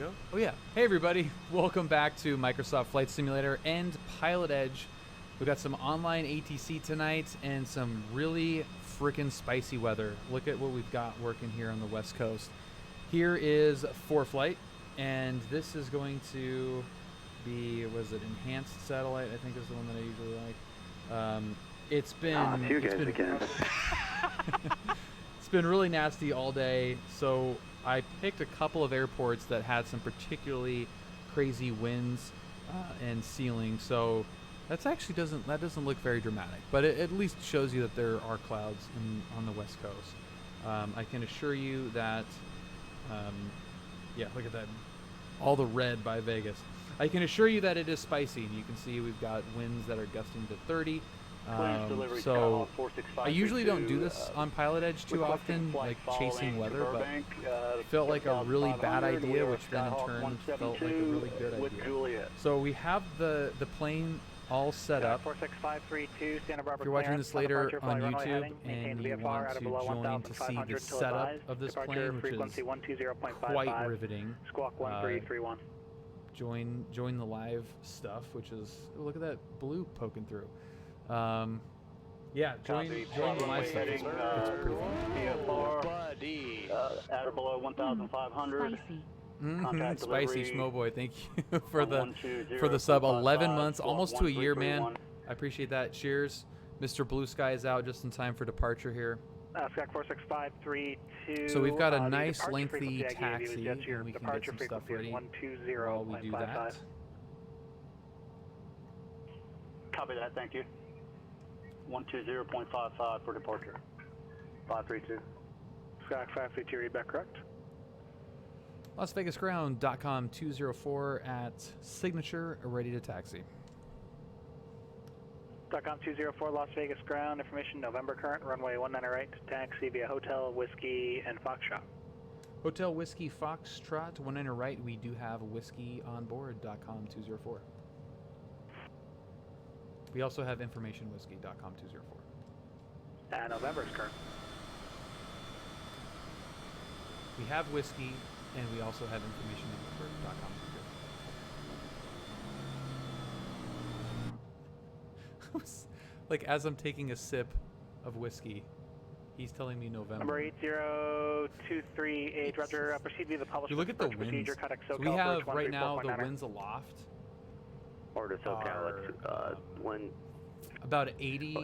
go? Oh yeah. Hey everybody, welcome back to Microsoft Flight Simulator and PilotEdge. We got some online ATC tonight and some really freaking spicy weather. Look at what we've got working here on the West Coast. Here is ForeFlight, and this is going to be, was it enhanced satellite? I think is the one that I usually like. It's been it's been really nasty all day, so I picked a couple of airports that had some particularly crazy winds and ceiling. So that's actually doesn't look very dramatic, but it at least shows you that there are clouds on the West Coast. I can assure you that, yeah, look at that, all the red by Vegas. I can assure you that it is spicy, and you can see we've got winds that are gusting to 30. So I usually don't do this on PilotEdge too often, like chasing weather, but it felt like a really bad idea, which then in turn felt like a really good idea. So we have the plane all set up. If you're watching this later on YouTube and you want to join to see the setup of this plane, which is quite riveting, join the live stuff, which is, oh, look at that blue poking through. Yeah, join the live stuff. It's pretty fun. At or below 1,500. Spicy Schmoboy, thank you for the sub. 11 months, almost to a year, man. I appreciate that. Cheers. Mr. Blue Sky is out just in time for departure here. Sky 46532. So we've got a nice lengthy taxi, and we can get some stuff ready while we do that. Copy that, thank you. 120.55 for departure. 532. Sky 532, read back correct. LasVegasGround.com 204 at signature, ready to taxi. .com 204 Las Vegas Ground, information November current, runway 19 right to taxi via Hotel, Whiskey, and Foxtrot. Hotel, Whiskey, Foxtrot, 19 right, we do have whiskey on board. .com 204. We also have information whiskey.com 204. November is current. We have whiskey, and we also have information November.com 204. Like, as I'm taking a sip of whiskey, he's telling me November. Number 80238, Roger, proceed via the published. You look at the winds. So we have right now the winds aloft. Order SoCal, one about 80 to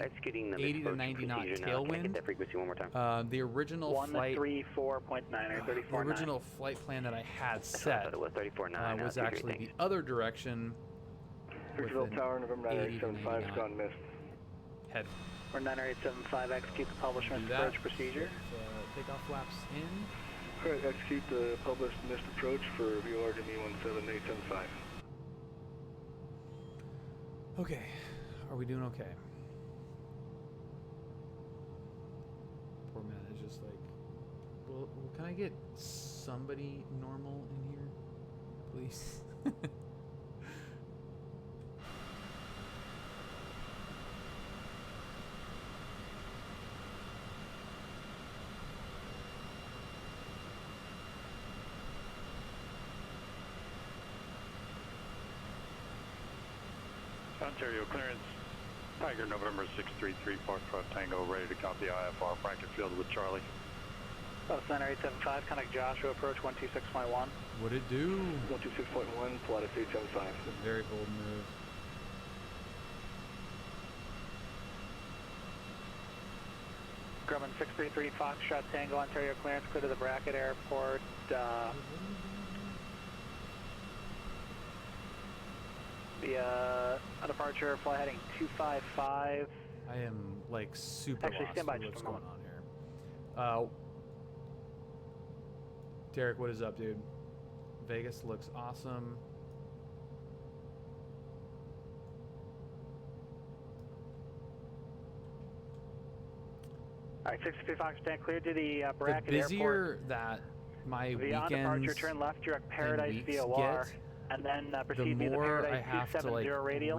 90 knot tailwind. That frequency one more time. The original flight, 134.9 or the original flight plan that I had set was 34.9. was actually the other direction. Bridgeville Tower, November 9875, gone missed. Head. Or 9875, execute the published missed approach procedure. Takeoff flaps in. Correct, execute the published missed approach for VOR to me 17875. Okay, are we doing okay? Poor man is just like, well, can I get somebody normal in here, please? Ontario clearance, Tiger November 633, Foxtrot Tango, ready to copy IFR, Franken Field with Charlie. Center 875, contact Joshua, approach 126.1. What'd it do? 126.1, Pilatus 875. It's a very bold move. Grumman 633, Foxtrot Tango, Ontario clearance, clear to the Bracket Airport. The departure, fly heading 255. I am like super Actually, lost stand by with what's just a going on here. Derek, what is up, dude? Vegas looks awesome. All right, 655 stand clear to the Bracket The busier Airport. that my Beyond weekends departure, turn left, direct Paradise and VOR, get, and then the proceed via the more I Paradise have to 270 like radial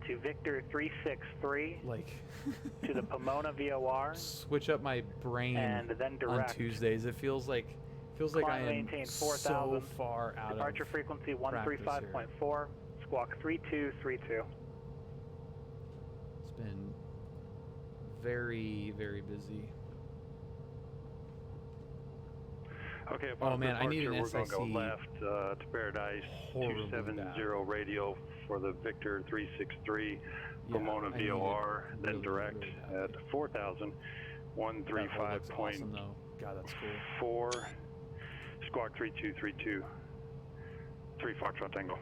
to Victor 363 like to the Pomona VOR, switch up my brain and then on direct. Tuesdays. It feels like Feels like I Climb am maintain so 4,000. far out Departure of frequency practice here. 135.4. Squawk 3232. It's been very, very busy. Okay, Oh, upon man, I need departure, an we're going to go SIC left to Paradise horribly 270 bad. radio for the Victor 363, Yeah, Pomona I need it VOR, then really, direct really badly. at 4,000, That hole looks awesome, though. God, that's cool. 135.4, Squawk 3232, 3 Foxtrot Tango.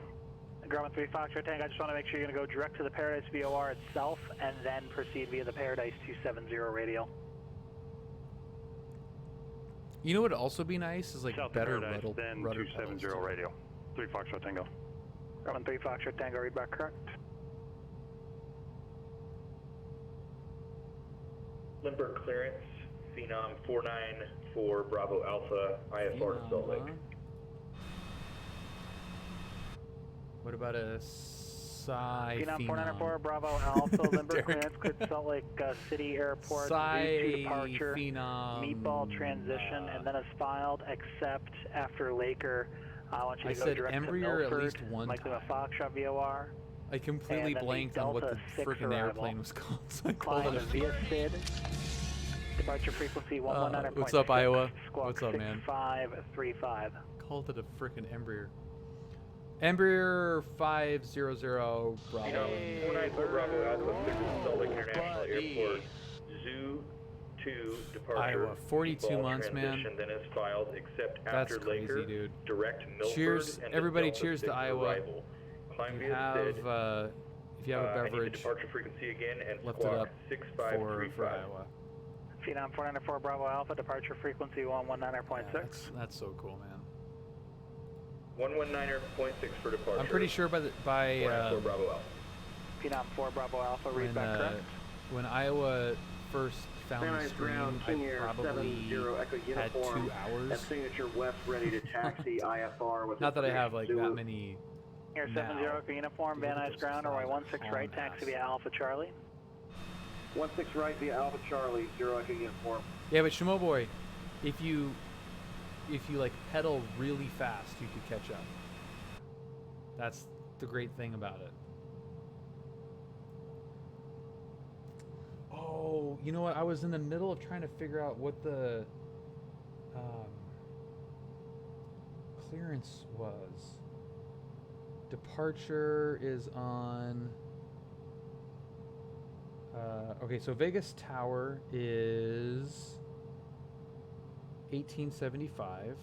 Grumman 3 Foxtrot Tango, I just want to make sure you're going to go direct to the Paradise VOR itself and then proceed via the Paradise 270 radial. You know what would also be nice is like South better Paradise, rudder then pedals 270 too. radio, 3 Foxtrot Tango. Grumman 3 Foxtrot Tango, read back correct. Limber clearance, Phenom 494 Bravo Alpha, IFR to Salt Lake. What about a Psi Phenom Phenom? 494 Bravo Alpha, Limber clearance, cleared Salt Lake City Airport, Psi V2 departure, Phenom. meatball transition, and then as filed, except after Laker. I want you I to go said direct to Embraer at Milford, least one Mike Lima time. Foxtrot VOR. I completely And then the blanked on what the Delta 6 freaking arrival. airplane was called. So I called Climb it via SID. Departure frequency 119.6. what's up, Iowa? Squawk What's up, man? 6535. Called it a freaking Embraer. Embraer 500 Bravo. Phenom 494 Bravo Alpha, cleared Salt Lake International Airport, Zoo 2 departure. Iowa, 42 meatball months, man. transition, then is filed, except That's after crazy, Laker, dude. direct Milford Cheers, and everybody, Delta cheers to 6 Iowa. arrival. Climb If via you have, SID. if you have a I need the beverage, departure frequency again and lift it squawk up for 6535. Iowa. Phenom 494 Bravo Alpha, departure frequency 119.6. Yeah, that's so cool, man. 119.6 for departure. I'm pretty sure by 494 Bravo Alpha. Phenom 4 Bravo Alpha, read when back correct. when Iowa first found the Paradise stream, ground, I King Air probably 70 Echo had uniform 2 hours. at signature west, ready to taxi IFR with Not that I have like that Zulu. many. Air 70 now. Echo uniform, Look Van at Nuys those ground, runway clouds, 16 right, hauling taxi ass. via Alpha Charlie. 16 right via Alpha Charlie, 0 Echo uniform. Yeah, but Shimo Boy, if you like pedal really fast, you could catch up. That's the great thing about it. Oh, you know what? I was in the middle of trying to figure out what the clearance was. Departure is on. Okay, so Vegas Tower is 1875.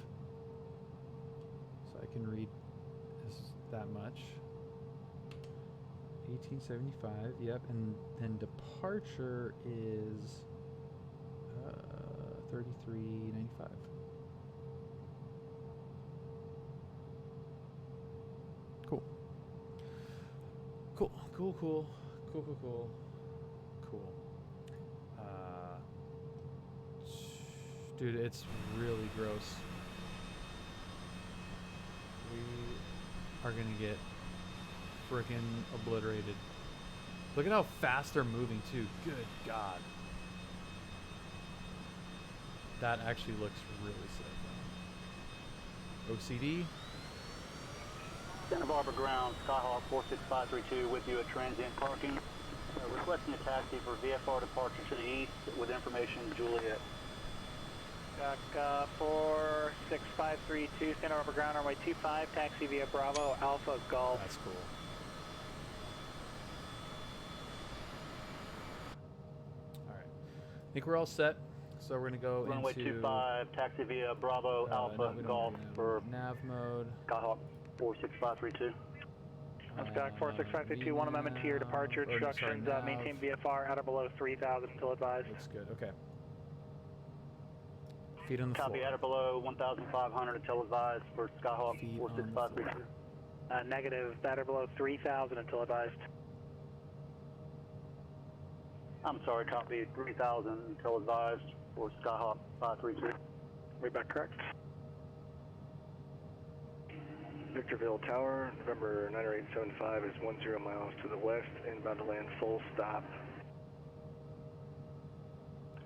So I can read that much. 1875, yep, and then departure is 3395. Cool. Cool. Dude, it's really gross. We are gonna get freaking obliterated. Look at how fast they're moving too. Good God. That actually looks really sick. OCD. Santa Barbara ground, Skyhawk 46532 with you at transient parking. Requesting a taxi for VFR departure to the east with information Juliet. Doc 46532, Santa Barbara ground, runway 25, taxi via Bravo Alpha Golf. That's cool. All right. I think we're all set. So we're gonna go Runway into 25, taxi via Bravo Alpha no, we don't Golf have for nav mode. Skyhawk 46532. Doc 46532, one amendment to your departure instructions, maintain VFR at or below 3,000 until advised. Looks good. Okay. Feet on the Copy floor. at or below 1,500 until advised for Skyhawk Feet on the 46532. Negative, at or below 3,000 until advised. I'm sorry, copy 3,000 until advised for Skyhawk 532. Read back correct. Victorville Tower, November 90875 is 10 miles to the west, inbound to land full stop.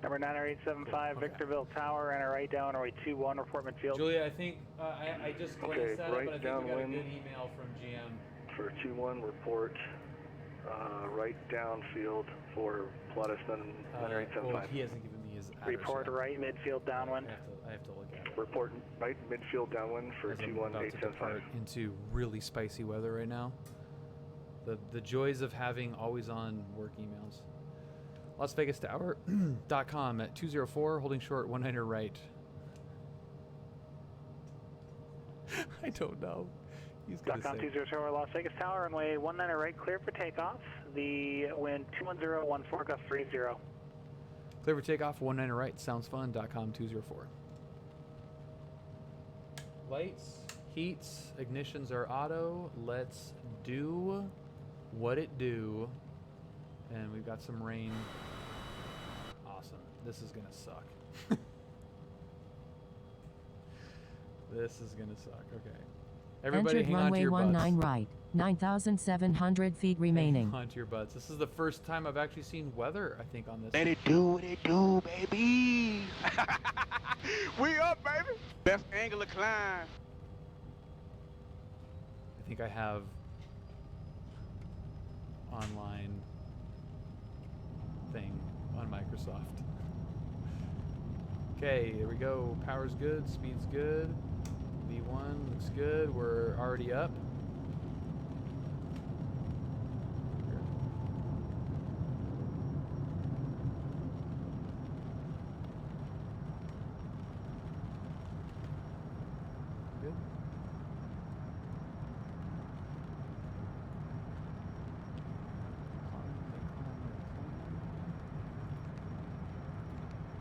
Number 90875, Okay. Victorville Tower, enter right down, runway 21, report midfield. Julia, I think I just glanced Okay, at it, right but I think we got a downwind. good email from GM. For 2-1, report right downfield for Plottiston Well, 90875. he hasn't given me his address Report yet. right midfield downwind. I have to look at it. Report right midfield downwind for As I'm about to 21875. depart into really spicy weather right now. The joys of having always on work emails. Las Vegas Tower.com at 204, holding short 19 right. I don't know. He's gonna .com say 204, Las Vegas Tower, runway 19 right, clear for takeoff. The wind 21014, gust 30. clear for takeoff 19 right. Sounds fun. .com 204. Lights, heats, ignitions are auto. Let's do what it do. And we've got some rain. Awesome. This is gonna suck. This is gonna suck. Okay. Everybody Entered hang on to runway your butts. 19 right, 9,700 feet remaining. Hang on to your butts. This is the first time I've actually seen weather, I think, on this. Let it do what it do, baby. We up, baby. Best angle of climb. I think I have online thing on Microsoft. Okay, here we go. Power's good, speed's good. V1 looks good. We're already up. Good.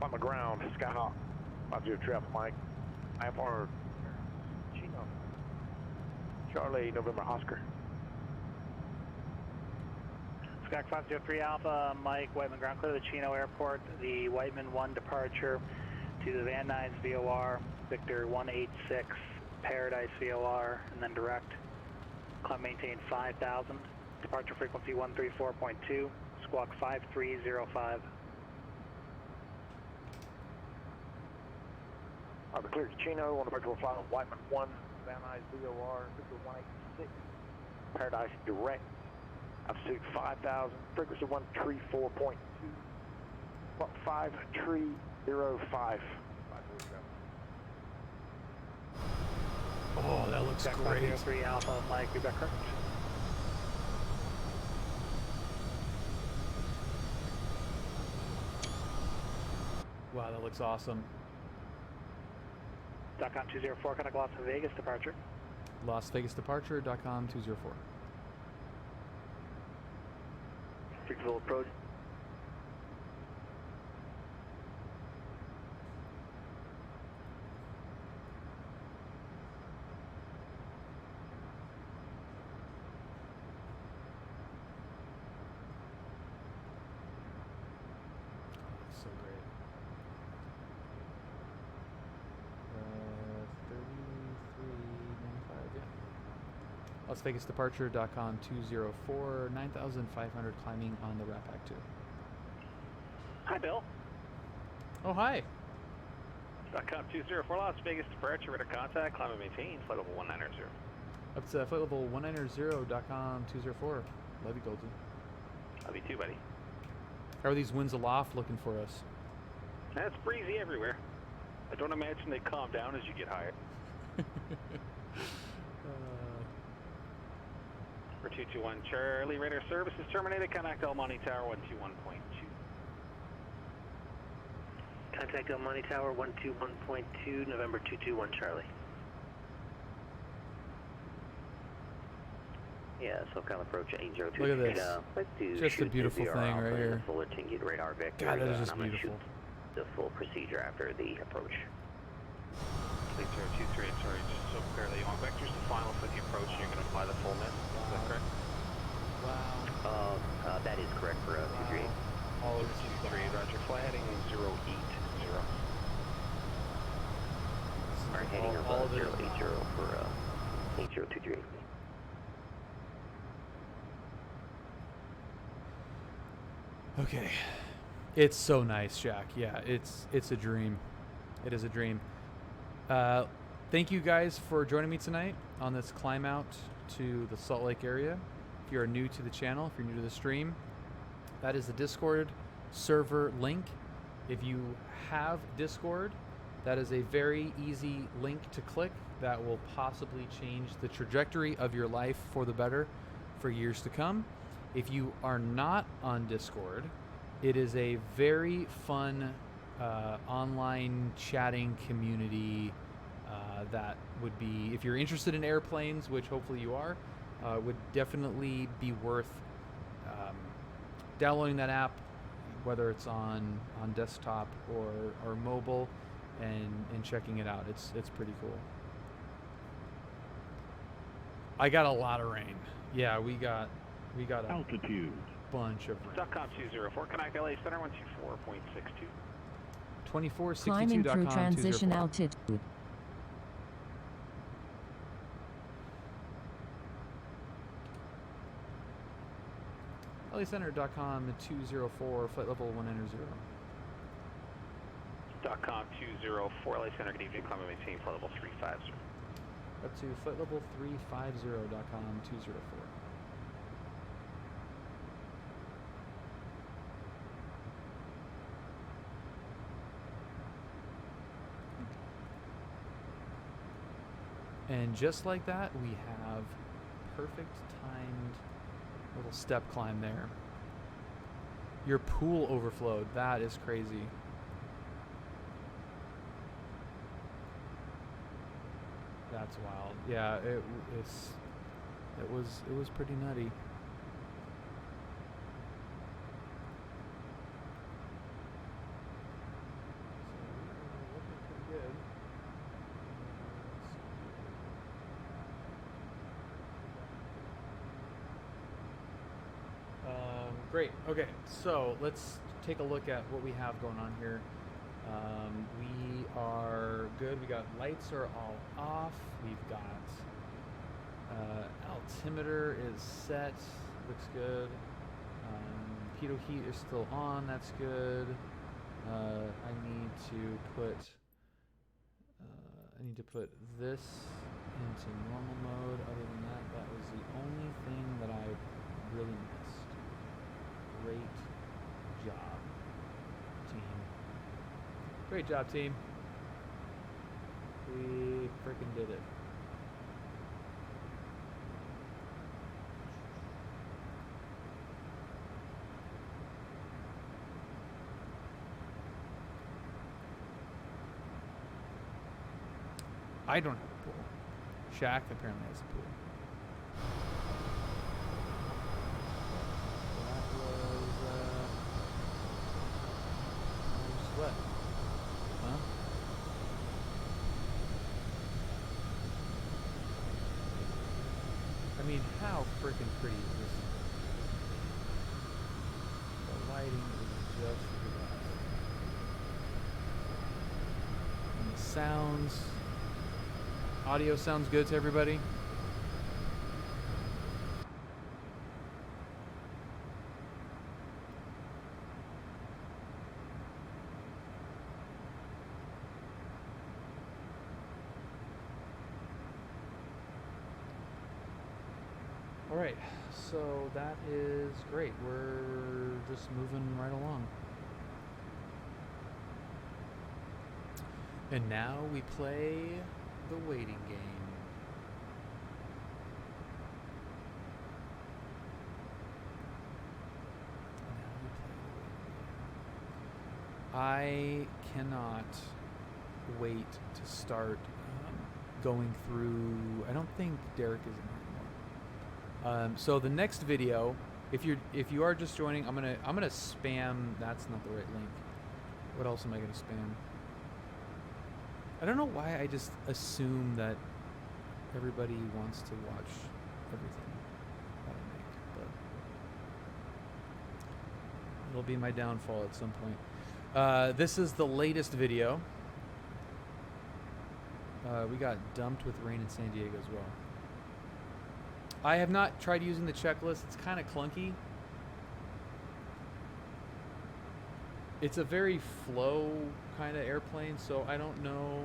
On the ground, Skyhawk. Roger your traffic, Mike. IFR Chino. Charlie, November, Oscar. Skyhawk 503 Alpha, Mike, Whiteman ground clear to the Chino Airport. The Whiteman 1 departure to the Van Nuys VOR, Victor 186, Paradise VOR, and then direct. Climb maintain 5,000. Departure frequency 134.2, squawk 5305. The clear to Chino, on the virtual flight of Whiteman 1, Van Nuys VOR, Victor 186, Paradise direct, altitude 5,000, frequency 134.2, squawk 5305. Oh, that looks great. 503 Alpha, Mike, be back correct. Wow, that looks awesome. .com 204, contact Las Vegas departure. Las Vegas departure. .com 204. Victorville approach. So great. 3395, yeah. Las Vegas departure.com 204, 9,500 climbing on the Rapac 2. Hi, Bill. Oh, hi. .com 204 Las Vegas departure, radar contact, climb and maintain, flight level 190. Up to flight level 190.com 204. Love you, Goldie. Love you too, buddy. How are these winds aloft looking for us? It's breezy everywhere. I don't imagine they calm down as you get higher. For 221 Charlie, radar service is terminated. Contact El Monte Tower 121.2. Contact El Monte Tower 121.2, November 221 Charlie. Yeah, SoCal approach 802. Look at this. Let's do Just a beautiful thing right here. Full Tingy radar vector. God, that is just I'm gonna beautiful. shoot the full procedure after the approach. 6023, sorry, just so clearly on vectors to final for the approach, you're going to apply the full net. Is that correct? Wow. That is correct for 238. All of 238, Roger. Fly heading 080. Alright, heading all up 080 for 8023. Okay. It's so nice, Jack. Yeah, it's a dream. It is a dream. Thank you guys for joining me tonight on this climb out to the Salt Lake area. If you are new to the channel, if you're new to the stream, that is the Discord server link. If you have Discord, that is a very easy link to click that will possibly change the trajectory of your life for the better for years to come. If you are not on Discord, it is a very fun online chatting community that would be, if you're interested in airplanes, which hopefully you are, would definitely be worth downloading that app, whether it's on desktop or mobile, and checking it out. It's pretty cool. I got a lot of rain. Yeah, we got a altitude bunch of rain. Stockcom 204, connect LA Center 124.62. 2462.com. Climbing through transition altitude. LACenter.com 204, flight level 190. Stockcom 204, LA Center, good evening, climb and maintain, flight level 350. Up to flight level 350.com 204. And just like that, we have perfect timed little step climb there. Your pool overflowed. That is crazy. That's wild. Yeah, it was pretty nutty. Great. Okay, so let's take a look at what we have going on here. We are good. We got lights are all off. We've got altimeter is set. Looks good. Pitot heat is still on. That's good. I need to put this into normal mode. Other than that, that was the only thing that I really missed. Great job, team. Great job, team. We freaking did it. I don't have a pool. Shaq apparently has a pool. What? Huh? I mean, how freaking pretty is this? The lighting is just the best. And the sounds. Audio sounds good to everybody. Alright, so that is great. We're just moving right along. And now we play the waiting game. I cannot wait to start going through. I don't think Derek is in here anymore. So the next video, if you are just joining, I'm gonna spam. That's not the right link. What else am I gonna spam? I don't know why I just assume that everybody wants to watch everything that I make, but it'll be my downfall at some point. This is the latest video. We got dumped with rain in San Diego as well. I have not tried using the checklist. It's kind of clunky. it's a very flow kind of airplane, so I don't know.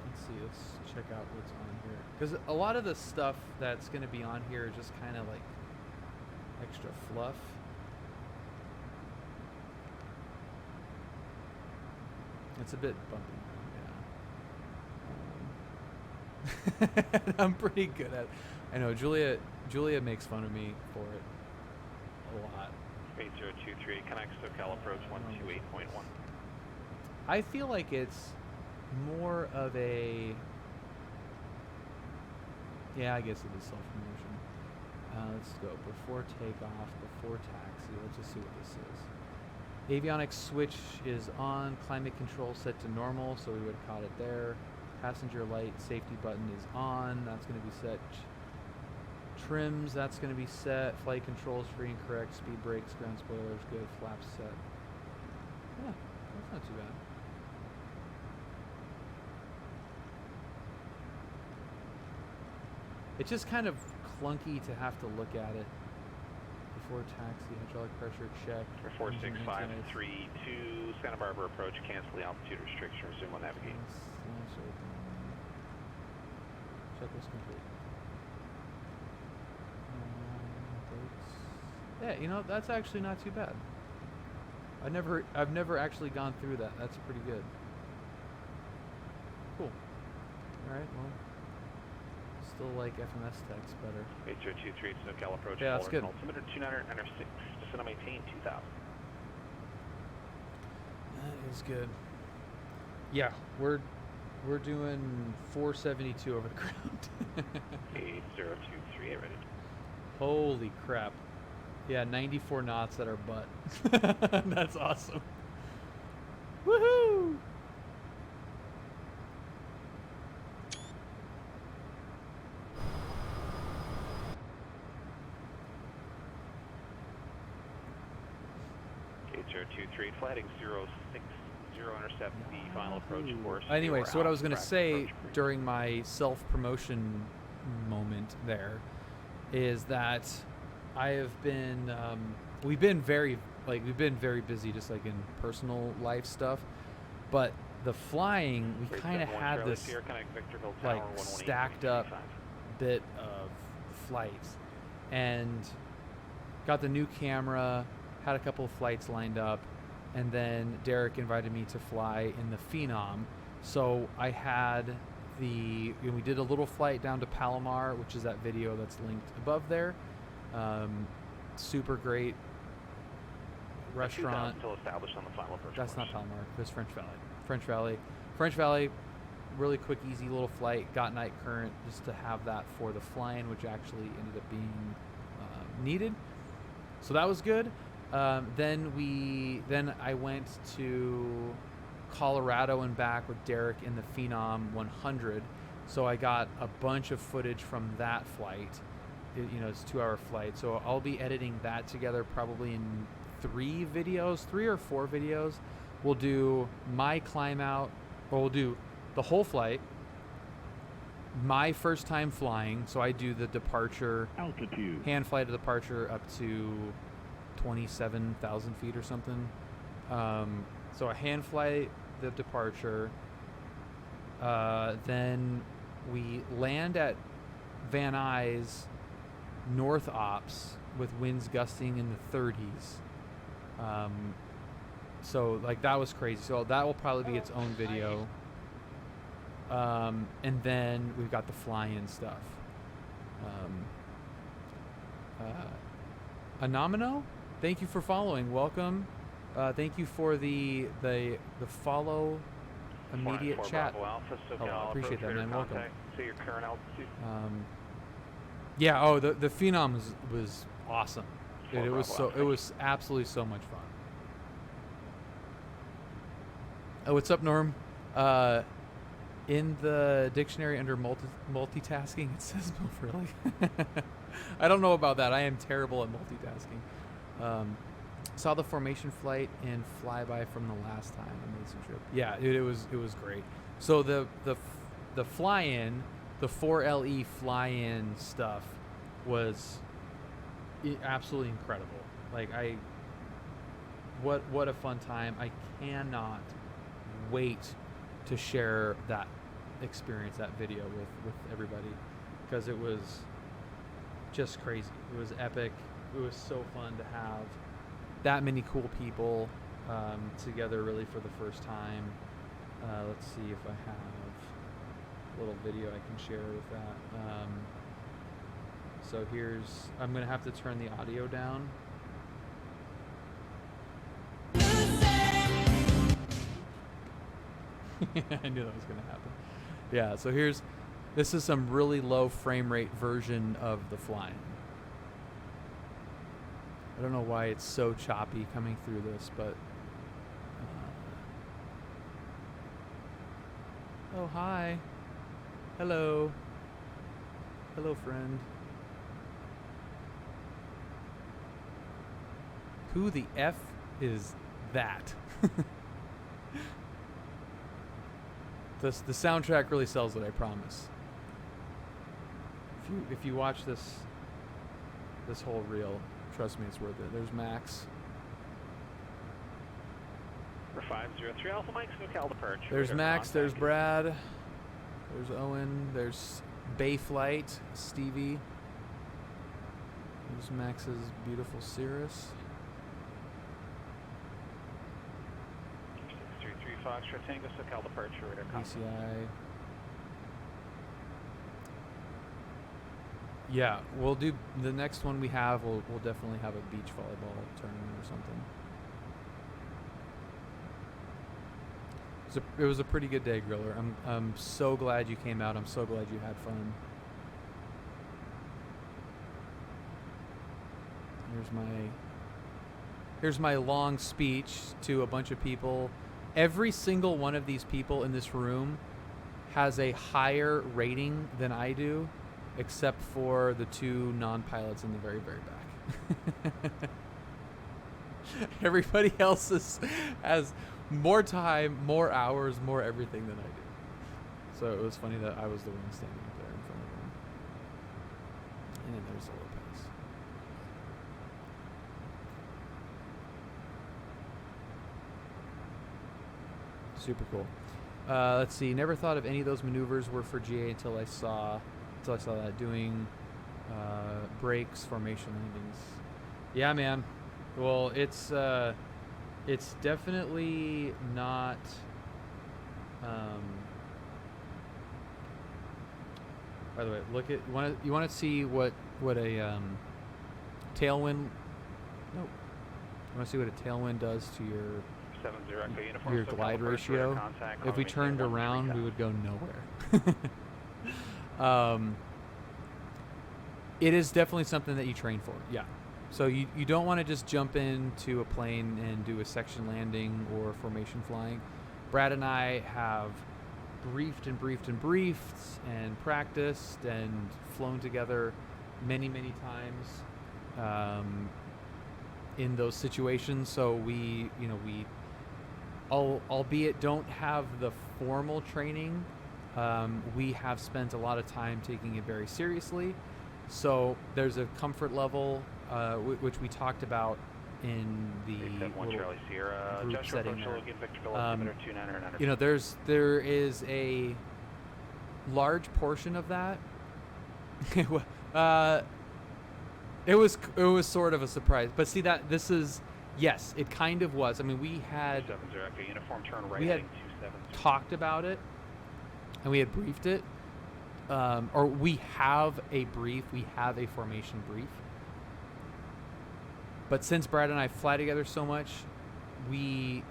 Let's see. Let's check out what's on here, because a lot of the stuff that's going to be on here is just kind of like extra fluff. It's a bit bumpy. Yeah. I'm pretty good at it. I know Julia makes fun of me for it a lot. 8023 connects SoCal approach 128.1. I feel like it's more of a, yeah, I guess it is self-promotion. Let's go before takeoff, before taxi. Let's just see what this is. Avionics switch is on, climate control set to normal, so we would have caught it there. Passenger light safety button is on, that's going to be set. Trims, that's going to be set. Flight controls free and correct. Speed brakes, ground spoilers, good. Flaps set. Yeah, that's not too bad. It's just kind of clunky to have to look at it. Before taxi, hydraulic pressure check. 46532 Santa Barbara approach, cancel the altitude restriction, resume on navigate. Checklist complete. Yeah, you know, that's actually not too bad. I've never actually gone through that. That's pretty good. Cool. All right, well, still like FMS text better. 8023 SoCal approach. Yeah, that's good. Altimeter 2900 enter 6, descend and maintain 2000. That is good. Yeah, we're doing 472 over the ground. 8023 ready. Holy crap. Yeah, 94 knots at our butt. That's awesome. Woohoo! H023 flighting 060 intercept the final approach course. Anyway, so what I was going to say during my self-promotion moment there is that I have been, we've been very busy just like in personal life stuff, but the flying, we kind of had this like stacked up bit of flights, and got the new camera, had a couple of flights lined up, and then Derek invited me to fly in the Phenom. So I had we did a little flight down to Palomar, which is that video that's linked above there. Super great restaurant. Still established on the final approach That's course. not Palomar. There's French Valley. Really quick, easy little flight. Got night current just to have that for the fly-in, which actually ended up being needed. So that was good. Then I went to Colorado and back with Derek in the Phenom 100. So I got a bunch of footage from that flight. It's a 2-hour flight. So I'll be editing that together probably in 3 or 4 videos. We'll do my climb out, or we'll do the whole flight. My first time flying, so I do the departure, altitude, hand flight of departure up to 27,000 feet or something. So a hand flight, the departure. Then we land at Van Nuys North Ops with winds gusting in the 30s. So like that was crazy. So that will probably be its own video. And then we've got the fly-in stuff. Anomino, thank you for following. Welcome. Thank you for the follow immediate chat. Alpha, I appreciate that, man. Welcome. See your current altitude. Yeah. Oh, the Phenom was awesome. Dude, it was absolutely so much fun. Oh, what's up, Norm? In the dictionary under multitasking, it says really. I don't know about that. I am terrible at multitasking. Saw the formation flight and flyby from the last time I made some trip. Yeah, dude, it was great. So the fly-in, the 4LE fly-in stuff was absolutely incredible. Like what a fun time. I cannot wait to share that experience, that video with everybody, because it was just crazy. It was epic. It was so fun to have that many cool people together really for the first time. Let's see if I have a little video I can share with that. So here's, I'm gonna have to turn the audio down. I knew that was gonna happen. Yeah, so this is some really low frame rate version of the flying. I don't know why it's so choppy coming through this, but oh, hi. Hello. Hello, friend. Who the F is that? The soundtrack really sells it, I promise. If you watch this whole reel, trust me, it's worth it. There's Max. For 503 Alpha Mike, SoCal departure. There's Max, there's Brad, there's Owen, there's Bayflight, Stevie. There's Max's beautiful Cirrus. 633 Foxtrot Tango, SoCal departure, radar contact. ECI. Yeah, we'll do the next one we have. We'll definitely have a beach volleyball tournament or something. It was a pretty good day, Griller. I'm so glad you came out. I'm so glad you had fun. Here's my long speech to a bunch of people. Every single one of these people in this room has a higher rating than I do, except for the two non-pilots in the very, very back. Everybody else has more time, more hours, more everything than I do. So it was funny that I was the one standing up there in front of them. And then there's Lopez. Super cool. Let's see. Never thought of any of those maneuvers were for GA until I saw that doing brakes, formation landings. Yeah, man. Well, it's definitely not. By the way, look at you want to see what a tailwind. Nope. You want to see what a tailwind does to your glide ratio. If we turned around, we would go nowhere. It is definitely something that you train for. Yeah. So you don't want to just jump into a plane and do a section landing or formation flying. Brad and I have briefed and practiced and flown together many times in those situations. So we albeit don't have the formal training, we have spent a lot of time taking it very seriously. So there's a comfort level which we talked about in the group setting there. There is a large portion of that. It was sort of a surprise, but see that this is, yes, it kind of was. I mean, we had talked about it and we had briefed it, or we have a brief, we have a formation brief. But since Brad and I fly together so much, we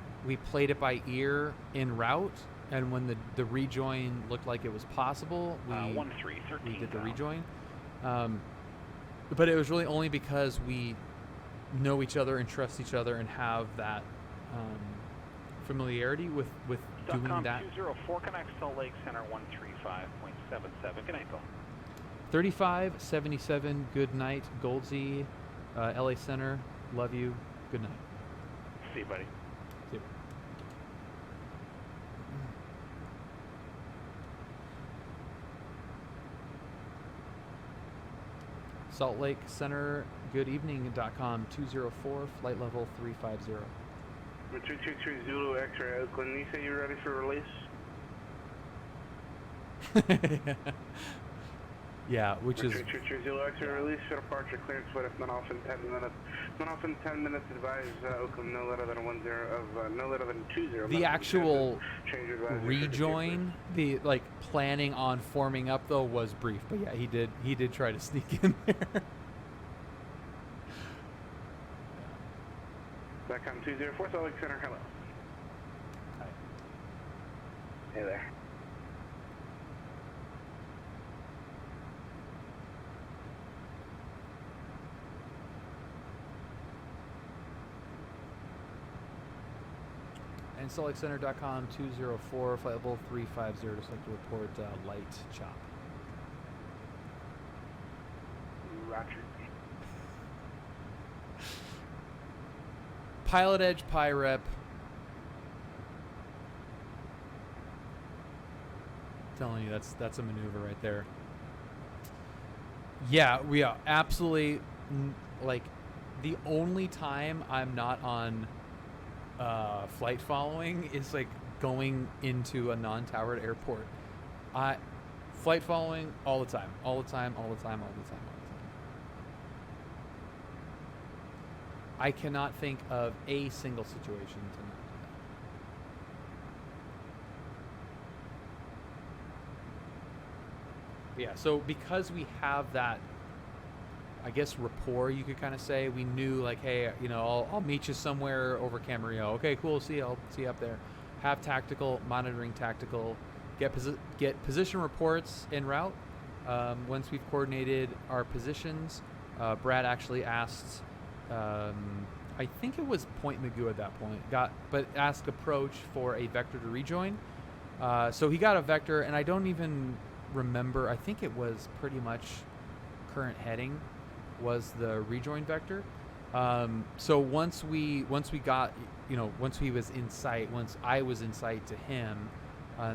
played it by ear en route, and when the rejoin looked like it was possible, we did the rejoin. But it was really only because we know each other and trust each other and have that familiarity with doing that. 204 connects Salt Lake Center 135.77. Good night, Bill. 3577. Good night, Goldsy. LA Center, love you. Good night. See you, buddy. See you. Salt Lake Center, good evening.com, 204, flight level 350. 223 Zulu X-ray Oakland, you say you're ready for release? Yeah, which is... 223 Zulu X-ray release for departure clearance with if not off in 10 minutes. Not off in 10 minutes, advise Oakland no later than 20. The actual rejoin, the like planning on forming up though was brief, but yeah, he did try to sneak in there. Backcom 204 Salt Lake Center, hello. Hi. Hey there. And SaltLakeCenter.com 204 flight level 350 to select to report light chop. Roger. PilotEdge, PyRep. Telling you that's a maneuver right there. Yeah, we are absolutely like the only time I'm not on flight following is like going into a non-towered airport. Flight following all the time. I cannot think of a single situation to not do that. Yeah, so because we have that, I guess, rapport, you could kind of say, we knew like, hey, you know, I'll meet you somewhere over Camarillo. Okay, cool, I'll see you up there. Have tactical, monitoring tactical, get position reports en route. Once we've coordinated our positions, Brad actually asked, I think it was Point Magoo at that point, asked approach for a vector to rejoin. So he got a vector, and I don't even remember, I think it was pretty much current heading was the rejoin vector. So once we got, you know, once he was in sight, once I was in sight to him,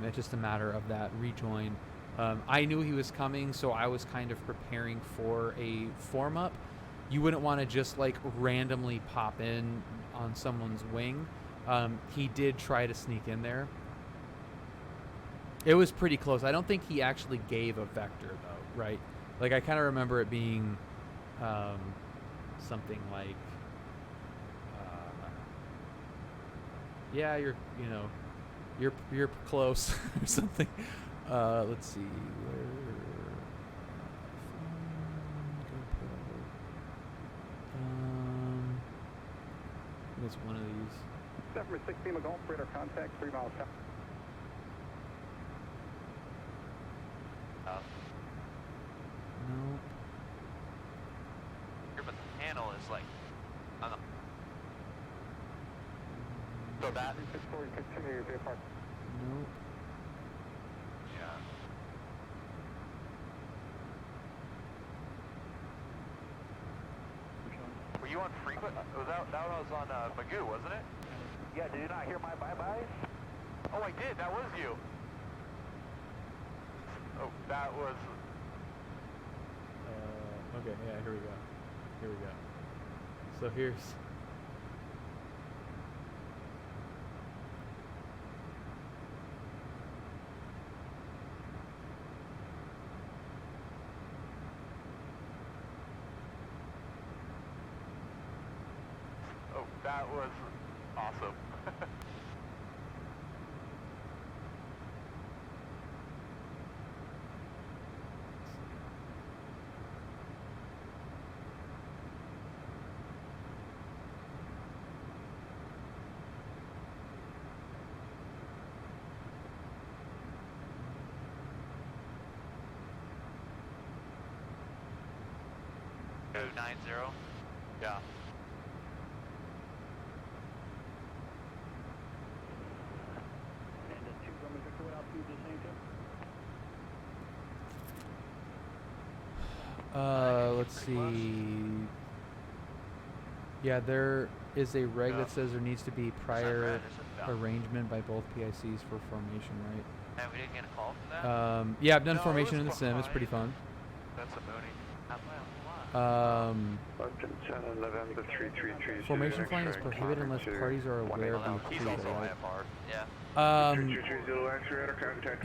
it's just a matter of that rejoin. I knew he was coming, so I was kind of preparing for a form up. You wouldn't want to just like randomly pop in on someone's wing. He did try to sneak in there. It was pretty close. I don't think he actually gave a vector though, right? Like I kind of remember it being something like, yeah, you're close or something. Let's see where. It's one of these. 716 Golf radar contact 3 miles south. Nope. But the panel is like on the. So that. 364, continue to apart. Nope. Yeah. Were you on frequent? That was on Magoo, wasn't it? Yeah, did you not hear my bye-bye? Oh, I did. That was you. Oh, that was. Okay, yeah, here we go. So here's. Oh, that was awesome. Go 90. Yeah. Let's see. Yeah, there is a reg that says there needs to be prior arrangement by both PICs for formation, right? And we didn't get a call from that? Yeah, I've done formation in the sim. It's pretty fun. That's a booty. Not my own line. Formation flying is prohibited unless parties are aware of the He's approval, also right? IFR. Yeah.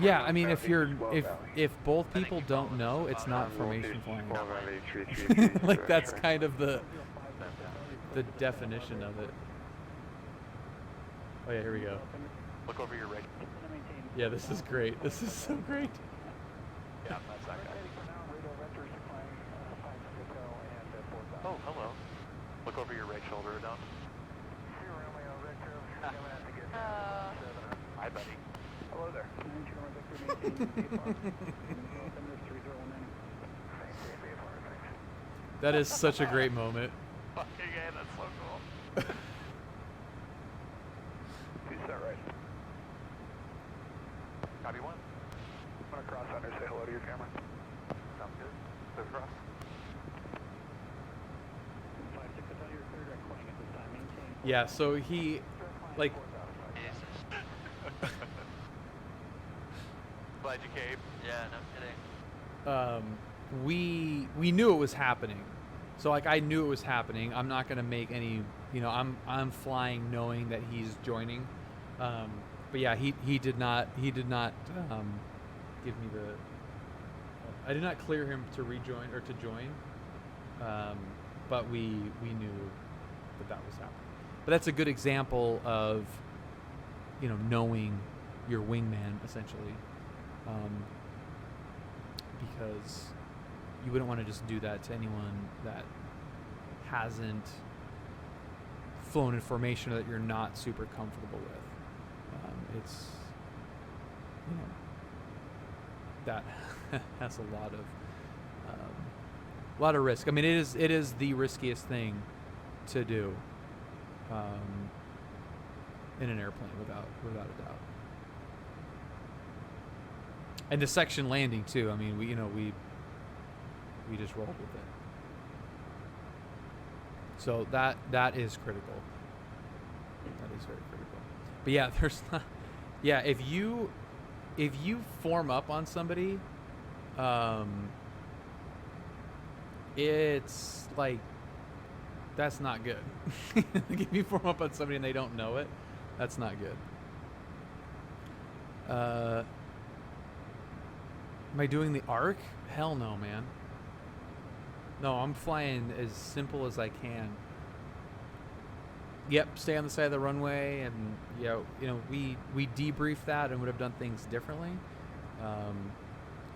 Yeah, I mean, if both people don't know, it's not formation flying. Like that's kind of the definition of it. Oh yeah, here we go. Look over your right. Yeah, this is great. This is so great. Yeah, that's that guy. Oh, hello. Look over your right shoulder, down. Hi, buddy. Hello there. That is such a great moment. Fucking yeah, that's so cool. Who's that right? Copy one. I'm gonna cross under, say hello to your camera. Sounds good. Go across. Yeah, so he, like, Glad you came. Yeah, no kidding. we knew it was happening. So like I knew it was happening. I'm not gonna make any, you know, I'm flying knowing that he's joining. But yeah, he did not give me the. I did not clear him to rejoin or to join. But we knew that was happening. But that's a good example of, you know, knowing your wingman essentially. Because you wouldn't want to just do that to anyone that hasn't flown in formation or that you're not super comfortable with. It's, you know, that has a lot of risk. I mean, it is the riskiest thing to do in an airplane without a doubt. And the section landing too. I mean, we just rolled with it. So that is critical. That is very critical. But yeah, there's not. Yeah, if you form up on somebody, it's like that's not good. Like if you form up on somebody and they don't know it, that's not good. Am I doing the arc? Hell no, man. No, I'm flying as simple as I can. Yep, stay on the side of the runway, and you know, we debriefed that and would have done things differently.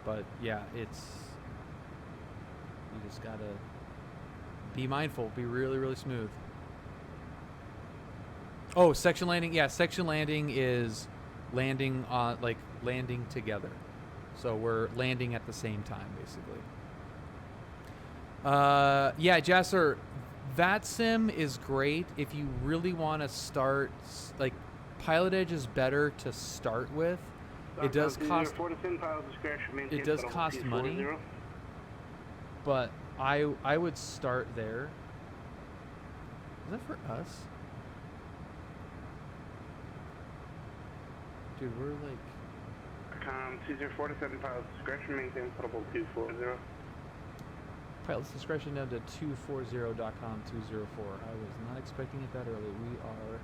But yeah, you just gotta be mindful, be really, really smooth. Oh, section landing. Yeah, section landing is landing on, like, landing together. So we're landing at the same time, basically. Yeah, Jasser, that sim is great if you really want to start, like, PilotEdge is better to start with. It does cost money, but I would start there. Is that for us? Dude, we're like... 204 to 7 pilots discretion, maintain potable 240. Pilot's discretion down to 240.com 204. I was not expecting it that early. We are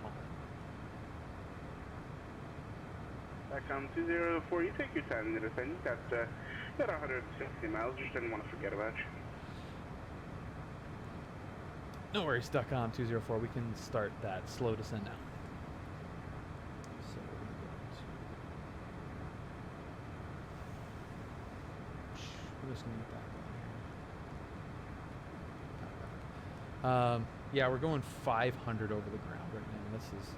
hauling. Backcom 204, you take your time to descend. You got 160 miles, just didn't want to forget about you. No worries, .com 204. We can start that slow descent now. So we're just gonna get back on here. Yeah, we're going 500 over the ground right now. This is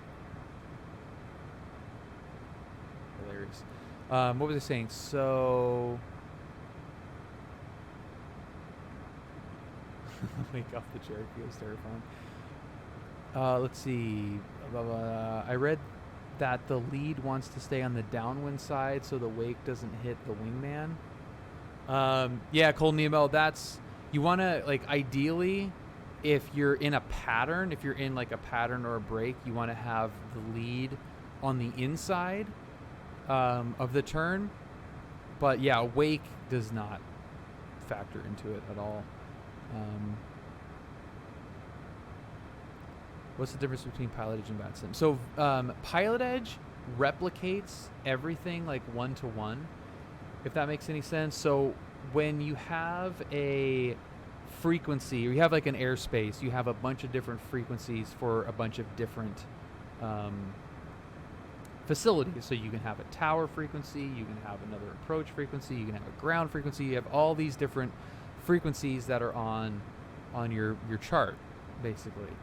hilarious. What was I saying? So wake off the Cherokee is terrifying. Let's see. I read that the lead wants to stay on the downwind side so the wake doesn't hit the wingman. Yeah, Cold Nemo, that's, you want to, like, ideally, if you're in a pattern, if you're in like a pattern or a break, you want to have the lead on the inside of the turn. But yeah, wake does not factor into it at all. What's the difference between PilotEdge and VATSIM? So PilotEdge replicates everything like one-to-one, if that makes any sense. So when you have a frequency, or you have like an airspace, you have a bunch of different frequencies for a bunch of different facilities. So you can have a tower frequency, you can have another approach frequency, you can have a ground frequency. You have all these different frequencies that are on your chart, basically.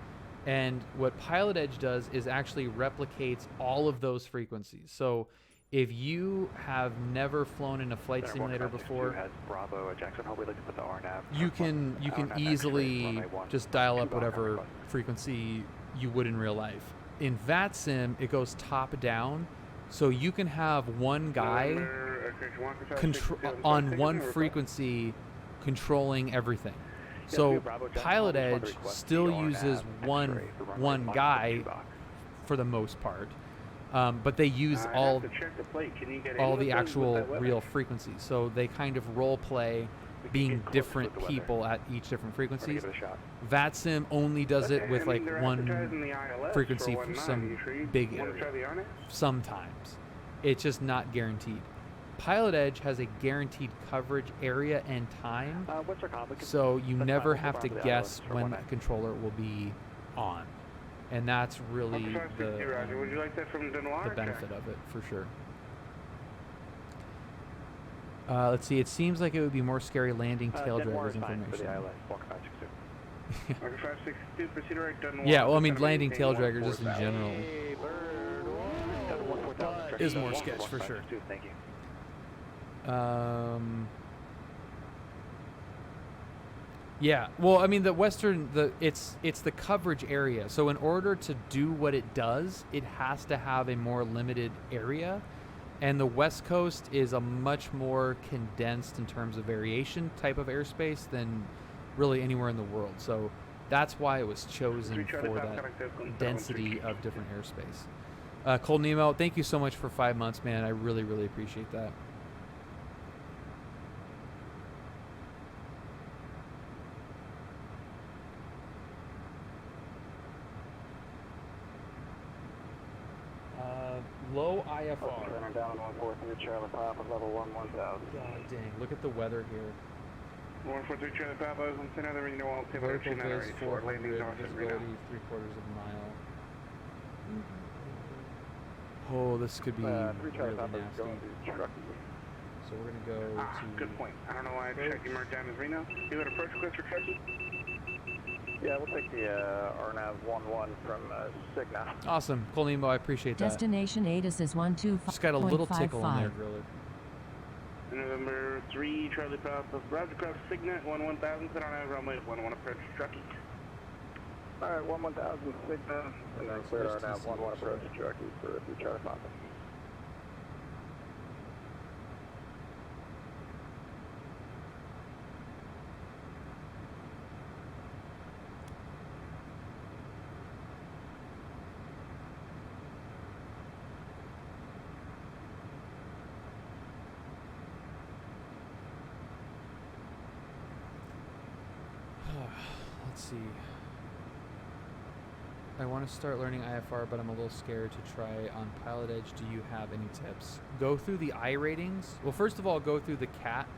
And what PilotEdge does is actually replicates all of those frequencies. So if you have never flown in a flight simulator before, you can easily just dial up whatever frequency you would in real life. In VATSIM, it goes top down, so you can have one guy on one frequency controlling everything. So PilotEdge still uses one guy for the most part, but they use all the actual real frequencies. So they kind of role play being different people at each different frequencies. VATSIM only does it with like one frequency for some big area. Sometimes. It's just not guaranteed. PilotEdge has a guaranteed coverage area and time, so you never have to guess when that controller will be on. And that's really the benefit of it, for sure. Let's see, it seems like it would be more scary landing tail draggers information. Yeah, well, I mean, landing tail draggers just in general is more sketch, for sure. Yeah, well, I mean, it's the coverage area. So in order to do what it does, it has to have a more limited area. And the West Coast is a much more condensed in terms of variation type of airspace than really anywhere in the world. So that's why it was chosen for that density of different airspace. Cold Nemo, thank you so much for 5 months, man. I really, really appreciate that. Low IFR. Down 143 Charlie Papa, level 1000. God dang, look at the weather here. 143 Charlie Papa, I'm sending another Reno all vertical viz 400, visibility 3/4 of a mile. Oh, this could be really nasty. So we're gonna go to... Good point. I don't know why I checked you marked down as Reno. You got approach request for Truckee? Yeah, we'll take the RNAV 11 from Cigna. Awesome. Cool, Nemo, I appreciate that. Destination ATIS is 125.55. Just got a little tickle in there, Griller. November 3, Charlie Papa, Roger Cross, Cigna, 1000, sit on runway 11 approach Truckee. Alright, 1000 Cigna, and then clear RNAV 11 approach Truckee for 3 Charlie Papa. Let's see. I want to start learning IFR, but I'm a little scared to try on PilotEdge. Do you have any tips? Go through the I ratings. Well, first of all, go through the CAT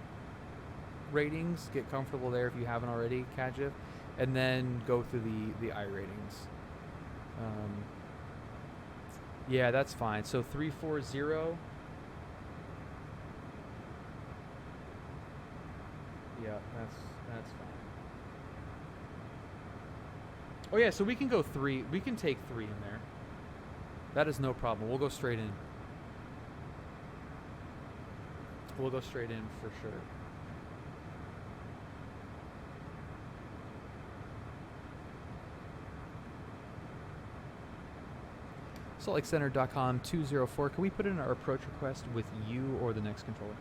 ratings. Get comfortable there if you haven't already, CATGIF. And then go through the I ratings. Yeah, that's fine. So 340. Yeah, that's fine. Oh yeah, so we can go 3. We can take 3 in there. That is no problem. We'll go straight in. We'll go straight in for sure. SaltLakeCenter.com 204. Can we put in our approach request with you or the next controller?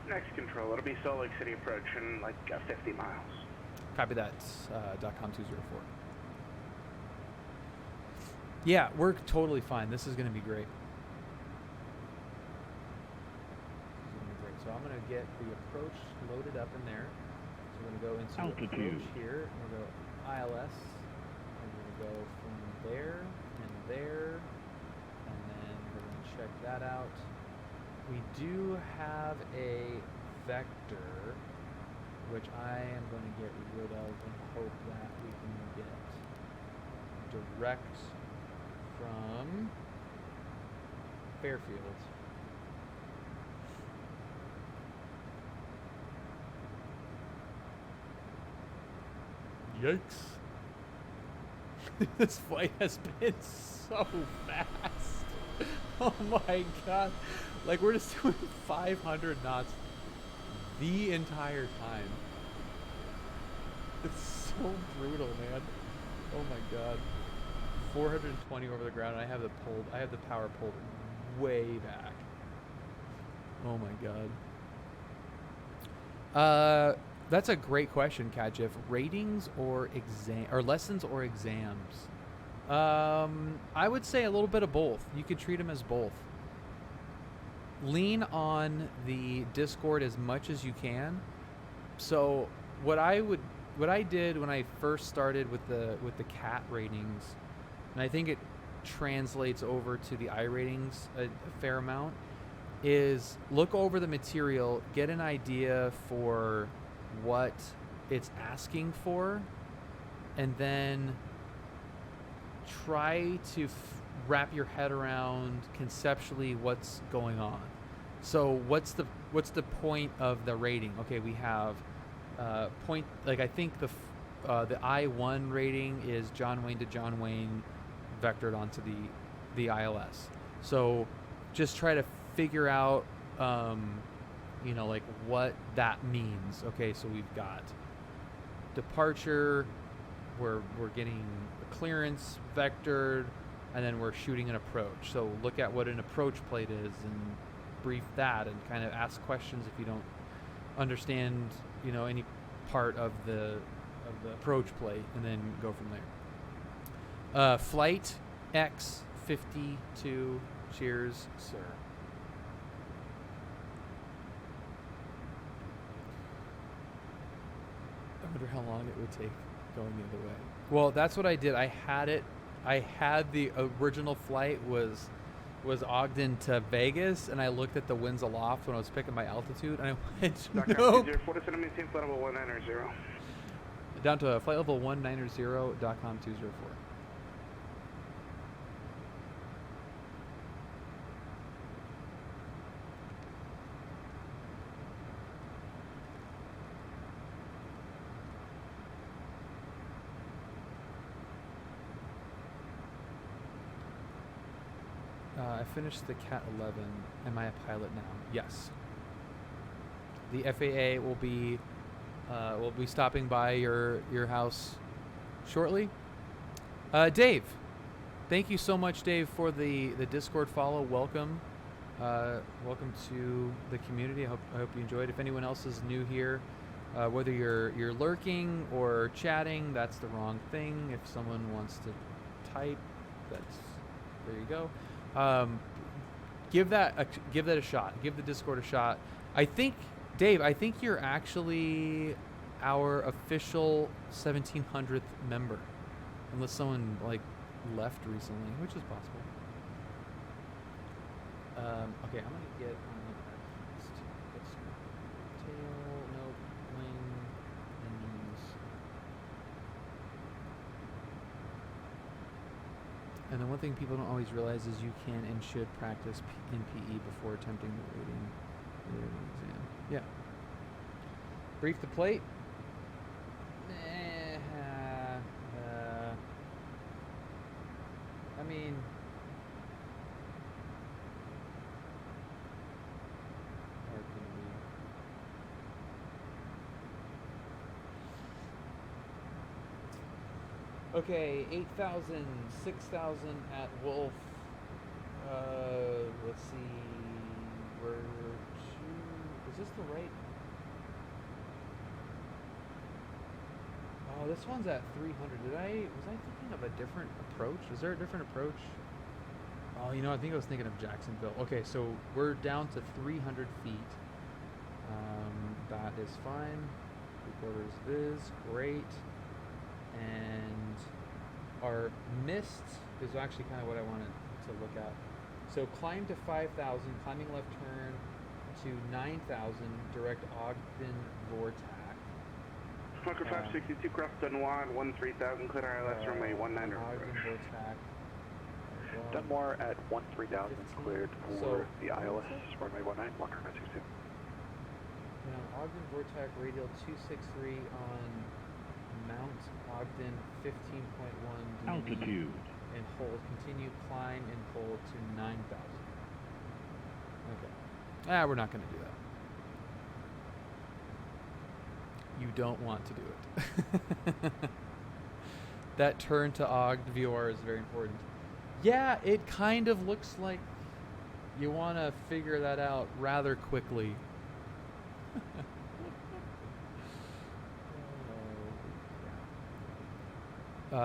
Next control, it'll be Salt Lake City approach in like 50 miles. Copy that. .com 204. Yeah, we're totally fine. This is going to be great. So I'm going to get the approach loaded up in there. So we're going to go into approach here, and we'll go ILS, and we're going to go from there, and then we're going to check that out. We do have a vector, which I am going to get rid of and hope that we can get direct from Fairfield. Yikes. This flight has been so fast. Oh my god. Like, we're just doing 500 knots the entire time. It's so brutal, man. Oh my god. 420 over the ground, and I have the power pulled way back. Oh my god. That's a great question, Kajif. Ratings or lessons or exams? I would say a little bit of both. You could treat them as both. Lean on the Discord as much as you can. So what I did when I first started with the CAT ratings, and I think it translates over to the I ratings a fair amount, is look over the material, get an idea for what it's asking for, and then try to wrap your head around conceptually what's going on. So what's the point of the rating? Okay, we have point, like, I think the I1 rating is John Wayne to John Wayne vectored onto the ILS. So just try to figure out you know, like, what that means. Okay, so we've got departure, we're getting a clearance vectored, and then we're shooting an approach. So look at what an approach plate is and brief that, and kind of ask questions if you don't understand, you know, any part of the approach plate, and then go from there. Flight X52, cheers, sir. I wonder how long it would take going the other way. Well, that's what I did. I had the original flight was Ogden to Vegas, and I looked at the winds aloft when I was picking my altitude, and I went, nope. Maintain flight level 190. Down to flight level 190.com 204. I finished the Cat 11. Am I a pilot now? Yes. The FAA will be stopping by your house shortly. Dave, thank you so much, Dave, for the Discord follow. Welcome, welcome to the community. I hope you enjoyed. If anyone else is new here, whether you're lurking or chatting, that's the wrong thing. If someone wants to type, there you go. Give that a shot. Give the Discord a shot. I think, Dave, you're actually our official 1700th member, unless someone like left recently, which is possible. Okay, I'm gonna get on the tail, nope, wing, engines. And the one thing people don't always realize is you can and should practice in PE before attempting the rating exam. Yeah. Brief the plate. I mean, hard can it be? Okay, 8,000, 6,000 at Wolf. Let's see. Is this the right? Oh, this one's at 300. Was I thinking of a different approach? Is there a different approach? Oh, you know, I think I was thinking of Jacksonville. Okay, so we're down to 300 feet. That is fine. 3/4 viz, great. And our missed is actually kind of what I wanted to look at. So climb to 5,000, climbing left turn to 9,000, direct Ogden Vortac. Smoker 562, cross Dunmore, 13,000, clear ILS runway 19 Ogden Vortac. Dunmore at 13,000, cleared for the ILS, runway 19, Walker 562. Now Ogden Vortac radial 263 on Mount Ogden 15.1 dB. Altitude. And hold. Continue climb and hold to 9,000. Okay. We're not going to do that. You don't want to do it. That turn to Ogden VOR is very important. Yeah, it kind of looks like you want to figure that out rather quickly.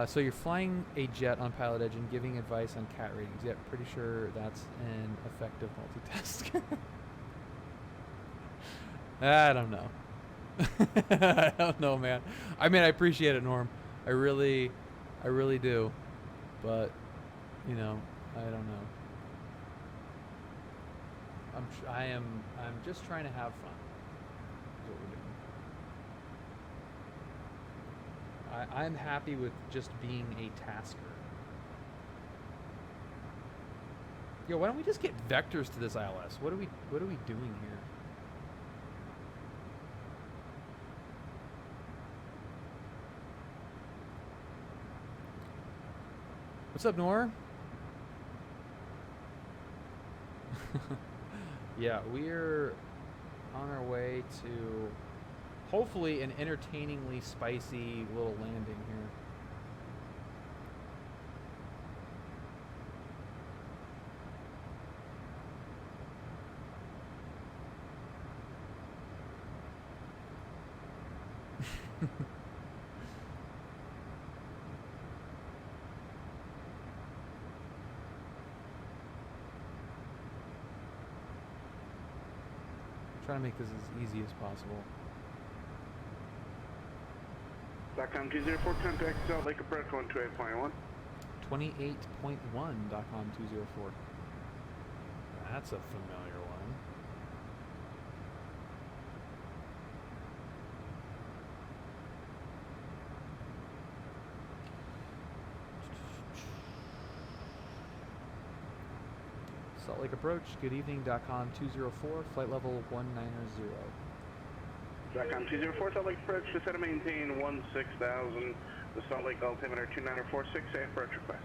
So you're flying a jet on PilotEdge and giving advice on cat ratings. Yep, pretty sure that's an effective multitask. I don't know. I don't know, man. I mean, I appreciate it, Norm. I really do. But, you know, I don't know. I'm just trying to have fun. Is what we're doing. I'm happy with just being a tasker. Yo, why don't we just get vectors to this ILS? What are we doing here? What's up, Nor? Yeah, we're on our way to hopefully an entertainingly spicy little landing here. Trying to make this as easy as possible. .com 204, contact Salt Lake approach 128.1. 28.1, .com 204. That's a familiar one. Salt Lake approach, good evening, .com 204, flight level 190. .com 204, Salt Lake approach, descend and maintain 16,000, the Salt Lake altimeter 2946, approach request.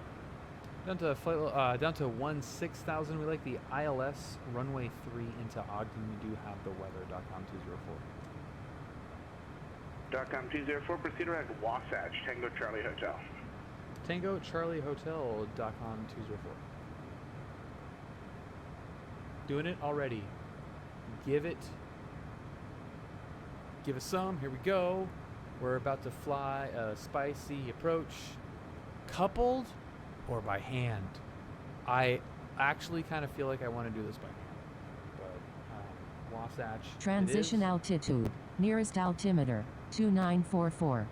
Down to 16,000, we like the ILS, runway 3 into Ogden, we do have the weather, .com 204. .com 204, proceed to Wasatch, Tango Charlie Hotel. Tango Charlie Hotel, .com 204. Doing it already. Give us some. Here we go. We're about to fly a spicy approach. Coupled or by hand? I actually kind of feel like I want to do this by hand. But Wasatch. Transition altitude. Nearest altimeter 2944.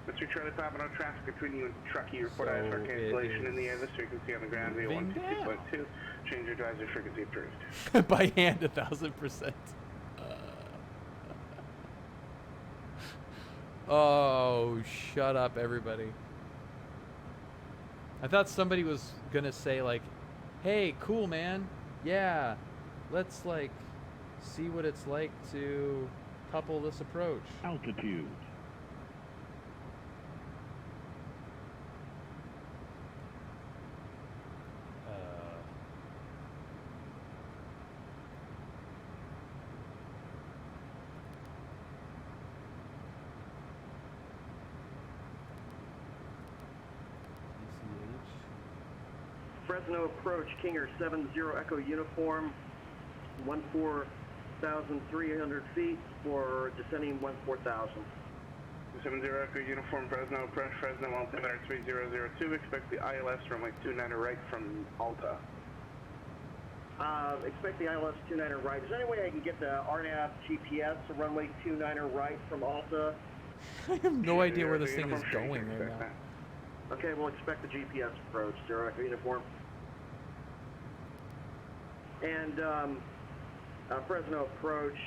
Mr. Charlie Papa, no traffic between you and Truckee. Report ISR cancellation in the air. This frequency on the ground via 162.2. Change your advisory frequency approved. By hand, 1,000%. Oh, shut up, everybody. I thought somebody was gonna say, like, hey, cool, man. Yeah, let's, like, see what it's like to couple this approach. Altitude. Fresno approach, Kinger 70 Echo Uniform, 14,300 feet for descending 14,000. 70 Echo Uniform, Fresno approach, Fresno altimeter 3002. Expect the ILS from like 29 right from Alta. Expect the ILS 29er right. Is there any way I can get the RNAV GPS, the runway 29er right from Alta? I have no idea where this thing is going right now. Okay, we'll expect the GPS approach, Zero Echo Uniform. And Fresno approach,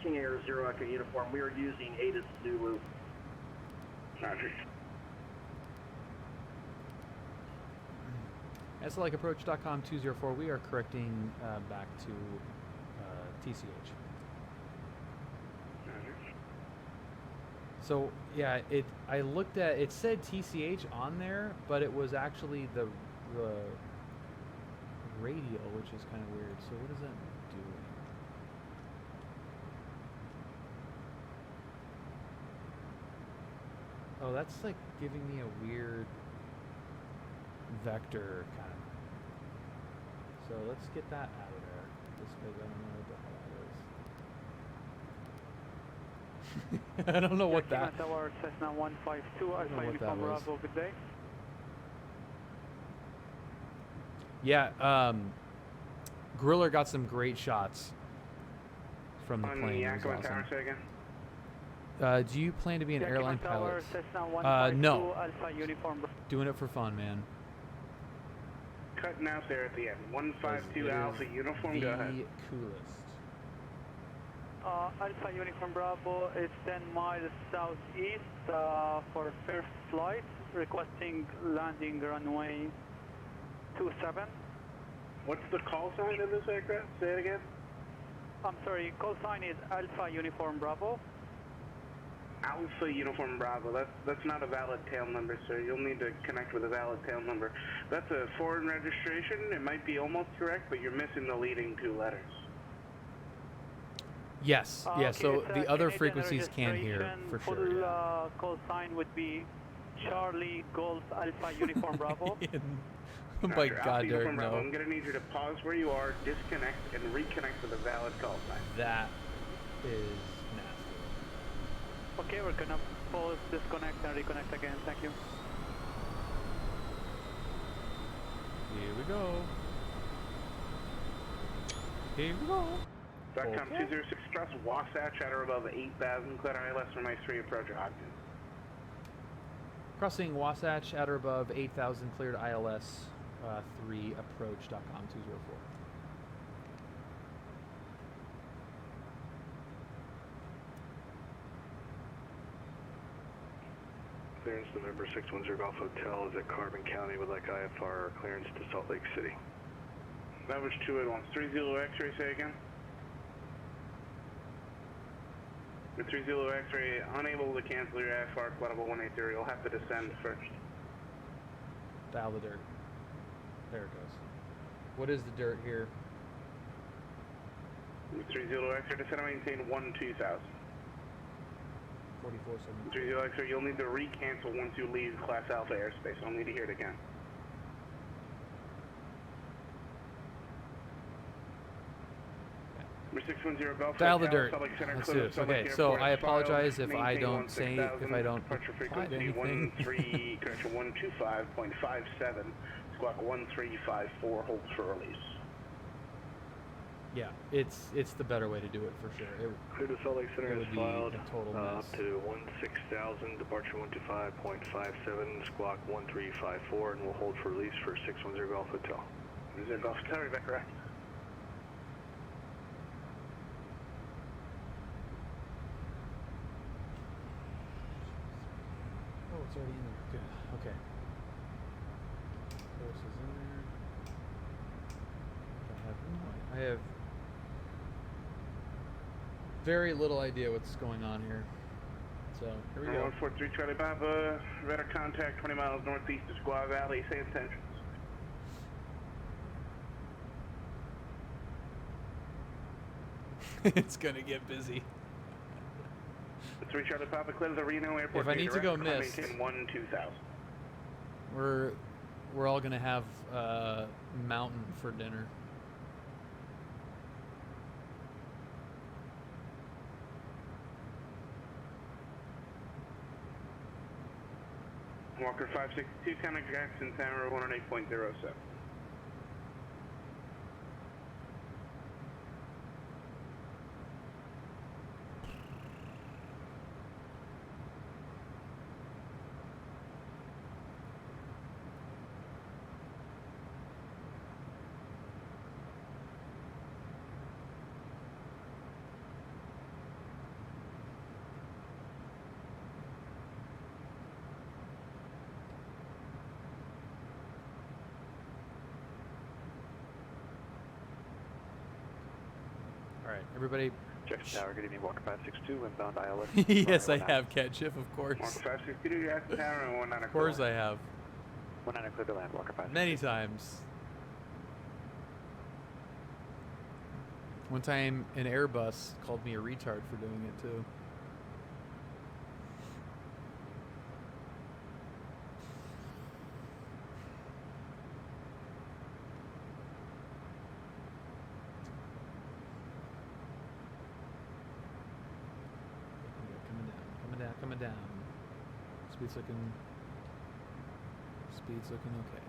King Air Zero Echo Uniform. We are using ATC Zulu. Roger. SLike approach.com 204. We are correcting back to TCH. So yeah, I looked at it said TCH on there, but it was actually the radial, which is kind of weird. So what does that do? Oh, that's like giving me a weird vector kind of. So let's get that out of there. Just because I don't know what the hell that is. I don't know what that. Tower Cessna 152 Alpha Uniform Bravo. Good day. Yeah, Griller got some great shots from the plane. It was awesome. Do you plan to be an airline pilot? No. Doing it for fun, man. Cutting out there at the end. 152 Alpha Uniform, go ahead. The coolest. Alpha Uniform Bravo is 10 miles southeast for first flight, requesting landing runway 27. What's the call sign of this aircraft? Say it again. I'm sorry, call sign is Alpha Uniform Bravo. Alpha Uniform Bravo. That's not a valid tail number, sir. You'll need to connect with a valid tail number. That's a foreign registration. It might be almost correct, but you're missing the leading two letters. Yes, yeah, okay, so the other Canadian frequencies can hear, for sure. Full call sign would be Charlie Golf Alpha Uniform Bravo. Oh my God, Derek, no. I'm going to need you to pause where you are, disconnect, and reconnect with a valid call sign. That is nasty. Okay, we're going to pause, disconnect, and reconnect again. Thank you. Here we go. Here we go. .com 206 Express, Wasatch at or above 8,000, clear ILS from I-3 approach Ogden. Crossing Wasatch at or above 8,000, cleared ILS 3 approach.com 204. Clearance to November 610 Golf Hotel is at Carbon County, would like IFR clearance to Salt Lake City. That was 281. 30 X-ray, say again. The 30 X-ray, unable to cancel your IFR, level 180, you'll have to descend first. Dial the dirt. There it goes. What is the dirt here? The 30 X-ray, descend and maintain 12,000. 44.7. 30 X-ray, you'll need to re-cancel once you leave Class Alpha airspace. I'll need to hear it again. Dial the dirt. Let's do this. Okay, so I apologize if I don't say, if I don't find anything. 125.57, squawk 1354, holds for release. Yeah, it's the better way to do it for sure. Clear to Salt Lake Center is filed up to 16,000, departure 125.57, squawk 1354, and we'll hold for release for 610 Golf Hotel. 610 Golf Hotel, is that correct? Oh, it's already in there. Good. Okay. Course is in there. I have very little idea what's going on here. So here we go. 143 Charlie Papa, radar contact 20 miles northeast of Squaw Valley. Say intentions. It's gonna get busy. 3 Charlie Papa, clear the Reno Airport. If I need to go missed, 1-2000. we're all gonna have mountain for dinner. Walker 562, contact Jackson Tower 108.07. right, everybody. Jackson Tower, good evening, Walker 562, inbound ILS. Yes, I have, Ketchup, of course. Walker 562, Jackson Tower, and 19. Of course I have. 19 clear to land, Walker 562. Many times. One time, an Airbus called me a retard for doing it, too. Coming down. Speed's looking okay.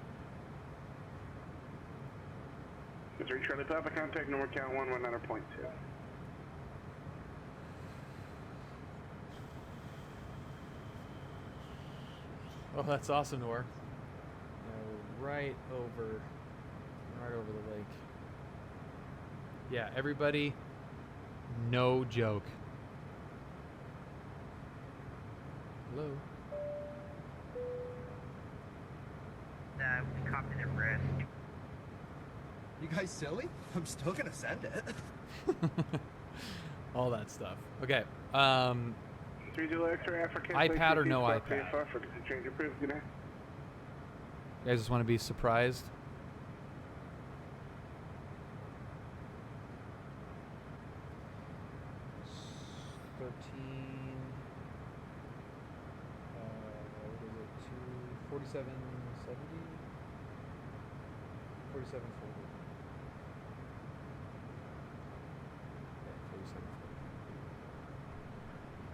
It's reach Charlie Papa, contact NORCAL 119.2. Oh, that's awesome, Nor. Right over the lake. Yeah, everybody, no joke. Hello? Nah, we copied it rest. You guys silly? I'm still gonna send it. All that stuff. Okay. 30 X-ray Africa. iPad or no iPad? Change approved, good night. You guys just want to be surprised? What is it? 4770? 4740. Yeah, 4740.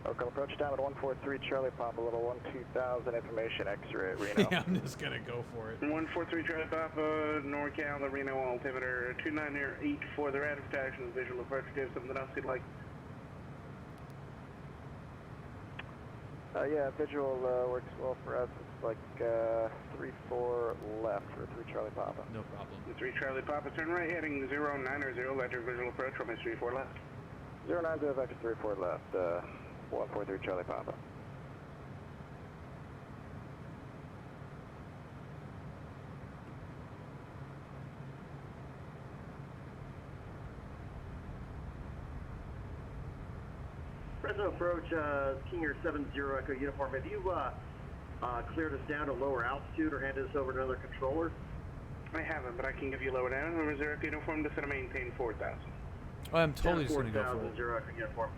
Local approach time at 143 Charlie Papa, little 12000 information X-ray Reno. Yeah, I'm just gonna go for it. 143 Charlie Papa, NorCal, the Reno altimeter 298 the rate of detection, visual approach. Do you have something else you'd like? Yeah, visual works well for us. It's like 3-4 left for 3 Charlie Papa. No problem. 3 Charlie Papa, turn right, heading 090, vector visual approach, from 34 left. 090, vector 34 left, 143 Charlie Papa. Fresno approach, King Air 70 Echo Uniform. Have you cleared us down to lower altitude or handed us over to another controller? I haven't, but I can give you lower down. Remember, 0 Echo Uniform, just to maintain 4,000. Oh, I'm totally just gonna go for it. 0 Echo Uniform.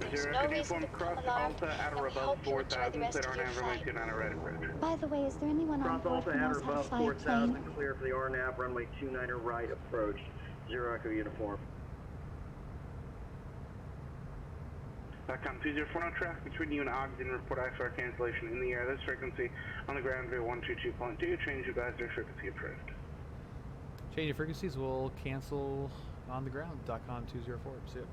There's no reason to cross Alta at or above 4,000 that are now information on a red bridge. By the way, is there anyone on board who knows how to fly a plane? Clear for the RNAV, runway 29 right approach, 0 Echo Uniform. Com 204, no traffic between you and Ogden, report IFR cancellation in the air. This frequency on the ground via 122.2, change you guys their frequency approved. Change of frequencies will cancel on the ground. .com 204. See it.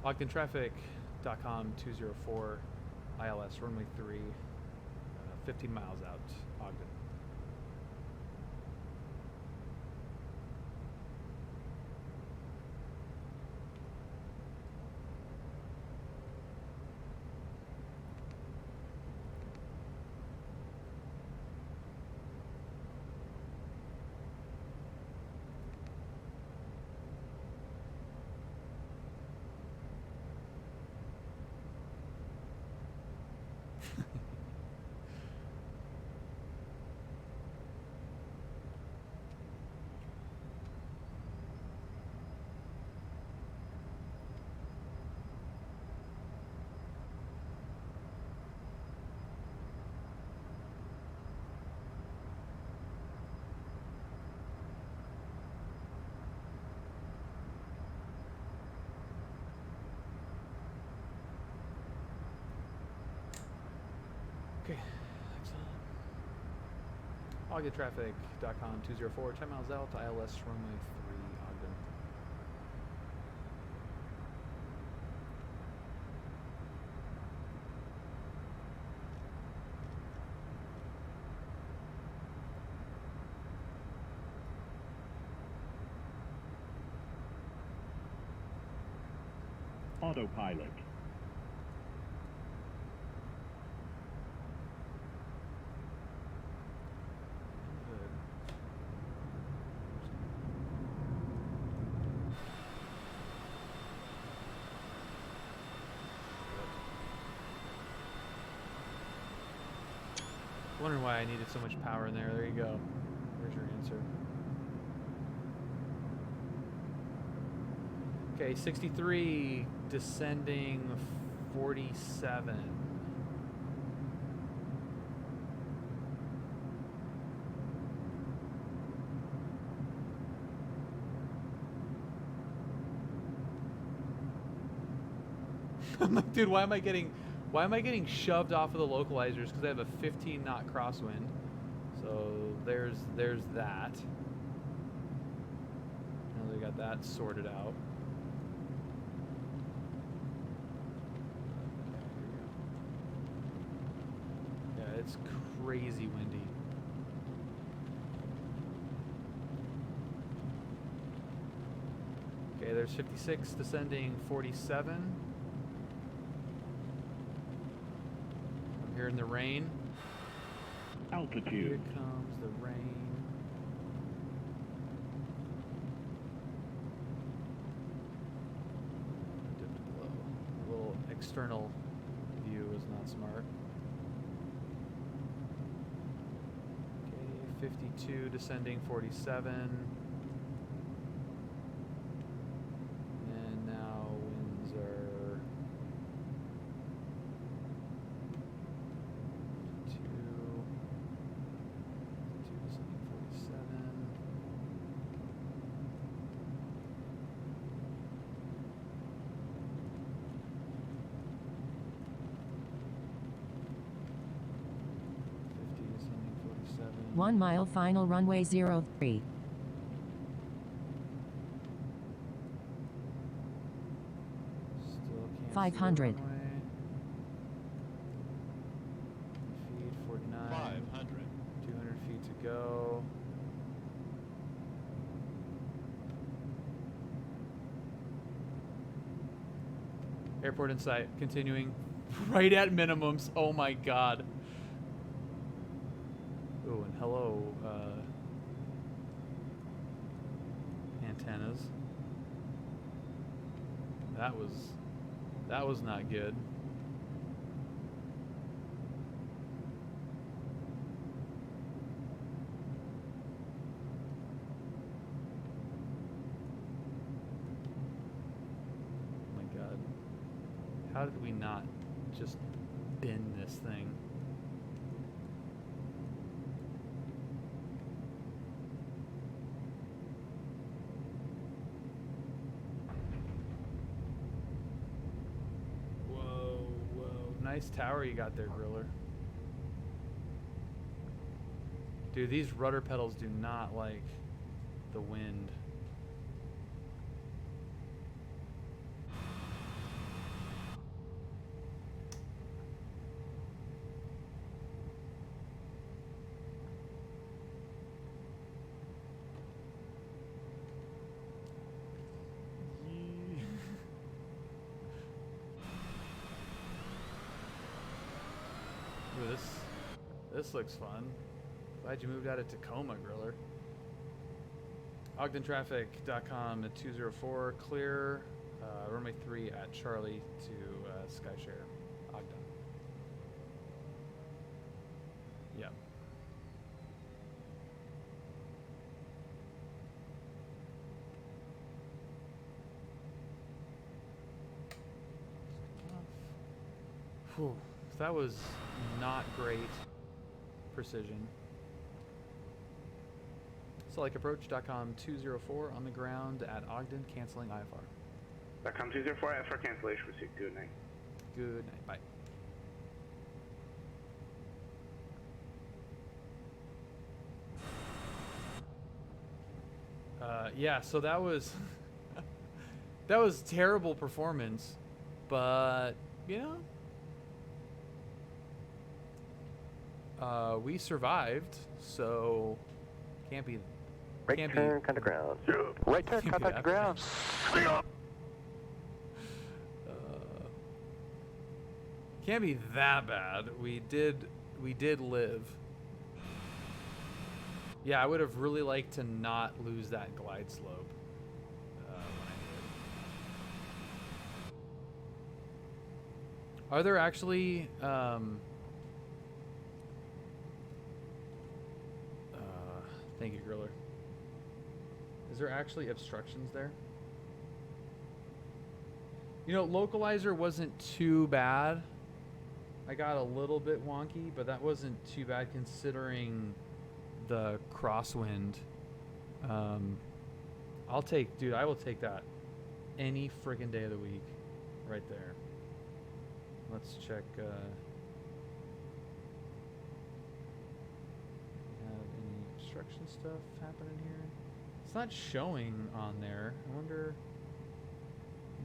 Ogden traffic. .com 204. ILS runway 3. 15 miles out. Ogden. Okay, Ogden traffic.com 204, 10 miles out, ILS runway 3, Ogden. Autopilot. Wondering why I needed so much power in there. There you go. There's your answer. Okay, 63, descending 47. I'm like, dude, why am I getting shoved off of the localizers? Because I have a 15 knot crosswind. So there's that. Now they got that sorted out. Yeah, it's crazy windy. Okay, there's 56 descending 47. Here in the rain. Altitude. Here comes the rain. Dipped below. A little external view is not smart. Okay, 52 descending 47. And now winds are 2 descending 47. Descending 47. 1 mile final runway 03. Still can't 500. see the runway. Feet 49. 500. 200 feet to go. Airport in sight. Continuing. Right at minimums. Oh my god. Oh, and hello, antennas. That was not good. Oh my god. How did we not just bin this thing? Nice tower you got there, Griller. Dude, these rudder pedals do not like the wind. Ooh, this looks fun. Glad you moved out of Tacoma, Griller. OgdenTraffic.com at 204, clear runway 3 at Charlie to Skyshare, Ogden. Yep. Whew. That was not great precision. SelectApproach.com 204 on the ground at Ogden, canceling IFR. .com 204 IFR cancellation received. Good night. Good night. Bye. Yeah, so that was that was terrible performance, but you know, we survived, so can't be. Right turn, contact ground. Right turn, contact ground. Can't be that bad. We did live. Yeah, I would have really liked to not lose that glide slope when I did. Are there actually Thank you, Griller. Is there actually obstructions there? You know, localizer wasn't too bad. I got a little bit wonky, but that wasn't too bad considering the crosswind. I'll take, dude, I will take that any friggin' day of the week right there. Let's check, have any obstruction stuff happening here? It's not showing on there. I wonder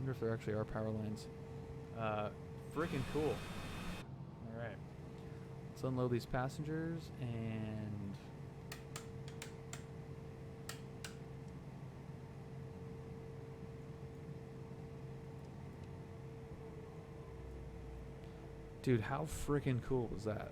if there actually are power lines. Freaking cool. All right, let's unload these passengers and dude, how freaking cool was that?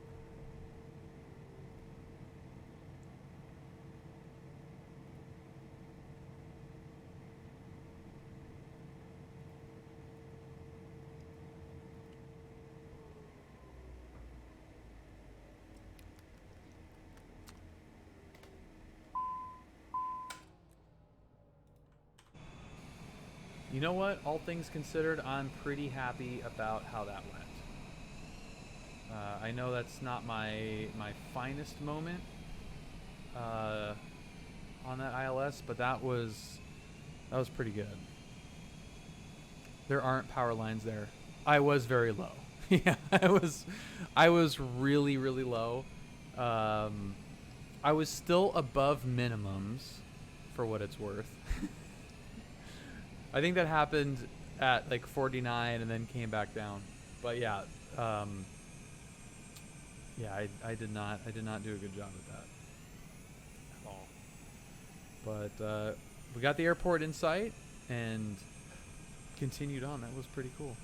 You know what? All things considered, I'm pretty happy about how that went. I know that's not my finest moment on that ILS, but that was pretty good. There aren't power lines there. I was very low. Yeah, I was really, really low. I was still above minimums, for what it's worth. I think that happened at like 49 and then came back down. But yeah, yeah, I did not do a good job at that at all. But we got the airport in sight and continued on. That was pretty cool.